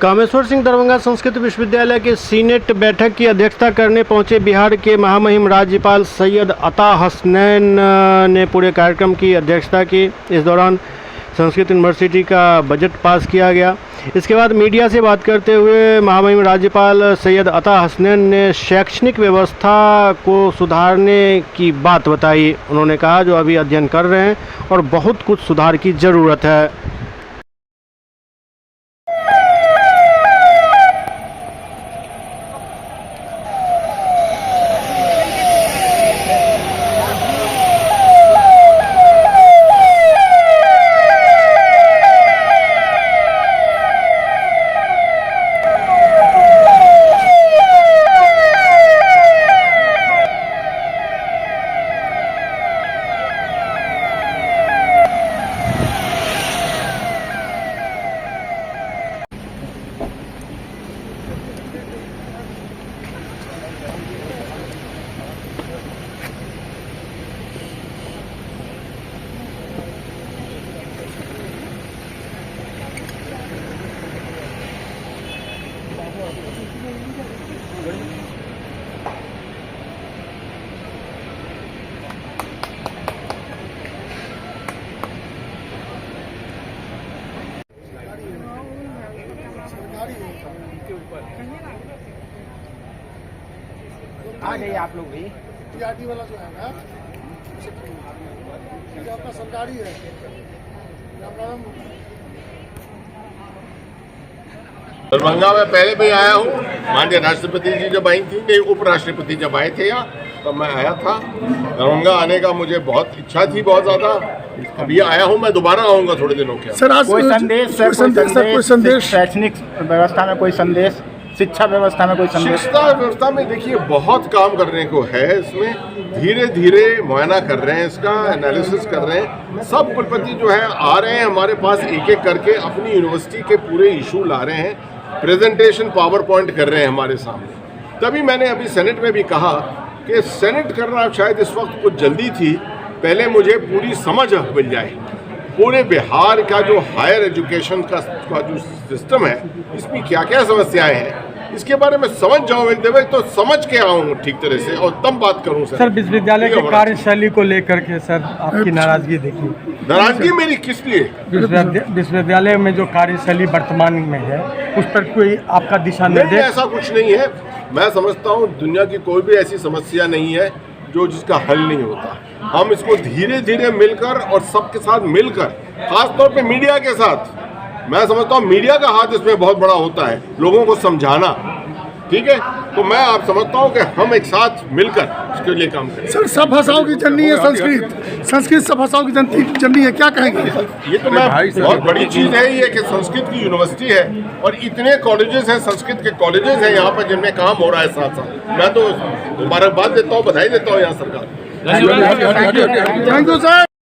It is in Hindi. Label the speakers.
Speaker 1: कामेश्वर सिंह दरभंगा संस्कृत विश्वविद्यालय के सीनेट बैठक की अध्यक्षता करने पहुंचे बिहार के महामहिम राज्यपाल सैयद अता हसनैन ने पूरे कार्यक्रम की अध्यक्षता की। इस दौरान संस्कृत यूनिवर्सिटी का बजट पास किया गया। इसके बाद मीडिया से बात करते हुए महामहिम राज्यपाल सैयद अता हसनैन ने शैक्षणिक व्यवस्था को सुधारने की बात बताई। उन्होंने कहा जो अभी अध्ययन कर रहे हैं और बहुत कुछ सुधार की ज़रूरत है।
Speaker 2: आ जाइए आप लोग भी।
Speaker 3: टीआरटी वाला जो है ना, ये अपना सरकारी है।
Speaker 4: दरभंगा में पहले भी आया हूँ। माननीय राष्ट्रपति जी जब आई थी, नहीं उपराष्ट्रपति जब आए थे यहाँ, तब मैं आया था। दरभंगा आने का मुझे बहुत इच्छा थी, बहुत ज़्यादा। अभी आया हूँ, मैं दोबारा आऊँगा थोड़े दिनों के।
Speaker 3: सर आज
Speaker 2: कोई संदेश शैक्षणिक व्यवस्था में, कोई संदेश शिक्षा व्यवस्था में, कोई संदेश?
Speaker 4: शिक्षा व्यवस्था में देखिए बहुत काम करने को है। इसमें धीरे धीरे मुआयना कर रहे हैं, इसका एनालिसिस कर रहे हैं। सब कुलपति जो है आ रहे हैं हमारे पास, एक एक करके अपनी यूनिवर्सिटी के पूरे इशू ला रहे हैं, प्रेजेंटेशन पावर पॉइंट कर रहे हैं हमारे सामने। तभी मैंने अभी सेनेट में भी कहा कि सेनेट करना शायद इस वक्त कुछ जल्दी थी, पहले मुझे पूरी समझ मिल जाए। पूरे बिहार का जो हायर एजुकेशन का जो सिस्टम है, इसमें क्या क्या समस्याएं हैं, इसके बारे में समझ जाऊँ एक दफे, तो समझ के आऊँ ठीक तरह से और तब बात करूँ।
Speaker 1: सर विश्वविद्यालय के कार्यशैली को लेकर के सर आपकी नाराजगी देखी?
Speaker 4: नाराजगी मेरी किस लिए?
Speaker 1: विश्वविद्यालय में जो कार्यशैली वर्तमान में है उस पर कोई आपका दिशा निर्देश?
Speaker 4: ऐसा कुछ नहीं है। मैं समझता हूँ दुनिया की कोई भी ऐसी समस्या नहीं है जो जिसका हल नहीं होता। हम इसको धीरे धीरे मिलकर और सबके साथ मिलकर, खासतौर पे मीडिया के साथ, मैं समझता हूँ मीडिया का हाथ इसमें बहुत बड़ा होता है, लोगों को समझाना। ठीक है, तो मैं आप समझता हूँ कि हम एक साथ मिलकर इसके लिए काम करें।
Speaker 3: सर सब भाषाओं की जननी है संस्कृत सब भाषाओं की जननी है, क्या कहेंगे?
Speaker 4: ये तो मैं बहुत बड़ी चीज़ है ये कि संस्कृत की यूनिवर्सिटी है और इतने कॉलेजेस हैं, संस्कृत के कॉलेजेस हैं यहाँ पर जिनमें काम हो रहा है साथ साथ। मैं तो मुबारकबाद देता हूँ, बधाई देता हूँ यहाँ सरकार।
Speaker 3: Thank you sir.